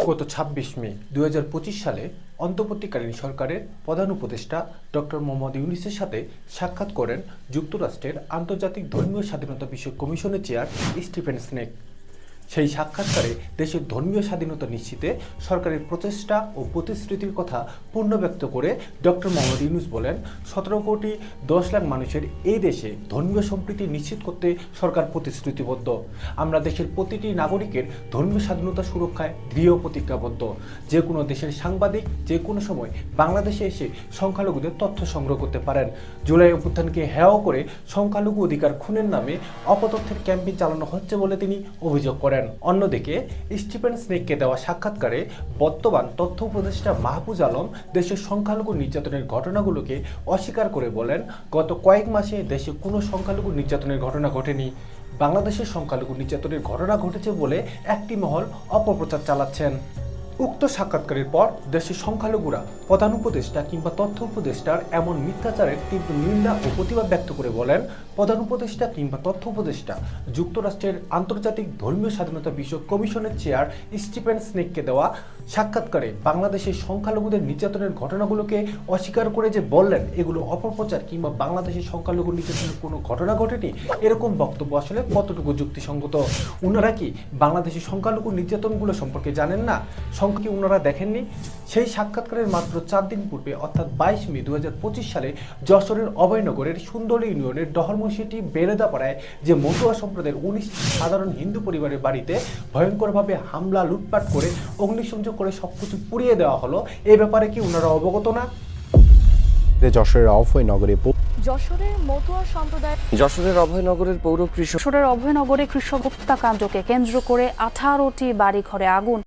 গত ২৬ মে ২০২৫ সালে অন্তর্বর্তীকালীন সরকারের প্রধান উপদেষ্টা ডক্টর মোহাম্মদ ইউনূসের সাথে সাক্ষাৎ করেন যুক্তরাষ্ট্রের আন্তর্জাতিক ধর্মীয় স্বাধীনতা বিষয়ক কমিশনের চেয়ার স্টিফেন স্নেক। সেই সাক্ষাৎকারে দেশের ধর্মীয় স্বাধীনতা নিশ্চিতে সরকারের প্রচেষ্টা ও প্রতিশ্রুতির কথা পূর্ণ ব্যক্ত করে ডক্টর মোহাম্মদ ইউনূস বলেন, ১৭ কোটি ১০ লাখ মানুষের এই দেশে ধর্মীয় সম্প্রীতি নিশ্চিত করতে সরকার প্রতিশ্রুতিবদ্ধ। আমরা দেশের প্রতিটি নাগরিকের ধর্মীয় স্বাধীনতা সুরক্ষায় দৃঢ় প্রতিজ্ঞাবদ্ধ। যে কোনো দেশের সাংবাদিক যে কোনো সময় বাংলাদেশে এসে সংখ্যালঘুদের তথ্য সংগ্রহ করতে পারেন। জুলাই অভ্যুত্থানকে হেয় করে সংখ্যালঘু অধিকার খুনের নামে অপতথ্যের ক্যাম্পেইন চালানো হচ্ছে বলে তিনি অভিযোগ করেন। অন্যদিকে স্টিফেন স্নেককে দেওয়া সাক্ষাৎকারে বর্তমান তথ্য উপদেষ্টা মাহফুজ আলম দেশের সংখ্যালঘু নির্যাতনের ঘটনাগুলোকে অস্বীকার করে বলেন, গত কয়েক মাসে দেশে কোনো সংখ্যালঘু নির্যাতনের ঘটনা ঘটেনি। বাংলাদেশের সংখ্যালঘু নির্যাতনের ঘটনা ঘটেছে বলে একটি মহল অপপ্রচার চালাচ্ছেন। উক্ত সাক্ষাৎকারের পর দেশের সংখ্যালঘুরা প্রধান উপদেষ্টা কিংবা তথ্য উপদেষ্টার এমন মিথ্যাচারের তীব্র নিন্দা ও প্রতিবাদ ব্যক্ত করে বলেন, প্রধান উপদেষ্টা কিংবা তথ্য উপদেষ্টা যুক্তরাষ্ট্রের আন্তর্জাতিক ধর্মীয় স্বাধীনতা বিষয়ক কমিশনের চেয়ার স্টিফেন স্নেককে দেওয়া সাক্ষাৎকারে বাংলাদেশের সংখ্যালঘুদের নির্যাতনের ঘটনাগুলোকে অস্বীকার করে যে বললেন এগুলো অপপ্রচার কিংবা বাংলাদেশের সংখ্যালঘু নির্যাতনের কোনো ঘটনা ঘটেনি, এরকম বক্তব্য আসলে কতটুকু যুক্তিসঙ্গত? ওনারা কি বাংলাদেশের সংখ্যালঘু নির্যাতনগুলো সম্পর্কে জানেন না? কি ওনারা দেখেননি? সেই সাক্ষাৎকারের মাত্র 4 দিন পূর্বে অর্থাৎ 22 মে ২০২৫ সালে যশোরের অভয়নগরের সুন্দর ইউনিয়নের ডহরমসিটি বেলেদাপাড়ায় যে মতুয়া সম্প্রদায়ের 19 সাধারণ হিন্দু পরিবারের বাড়িতে ভয়ঙ্করভাবে হামলা লুটপাট করে অগ্নিসংযোগ করে সবকিছু পুড়িয়ে দেওয়া হলো, এই ব্যাপারে কি ওনারা অবগত না? যশোরের অভয়নগরে যশোরের মতুয়া সম্প্রদায় যশোরের অভয়নগরের পৌর কৃষক যশোরের অভয়নগরে কৃষক হত্যাকাণ্ডকে কেন্দ্র করে 18টি বাড়িঘরে আগুন।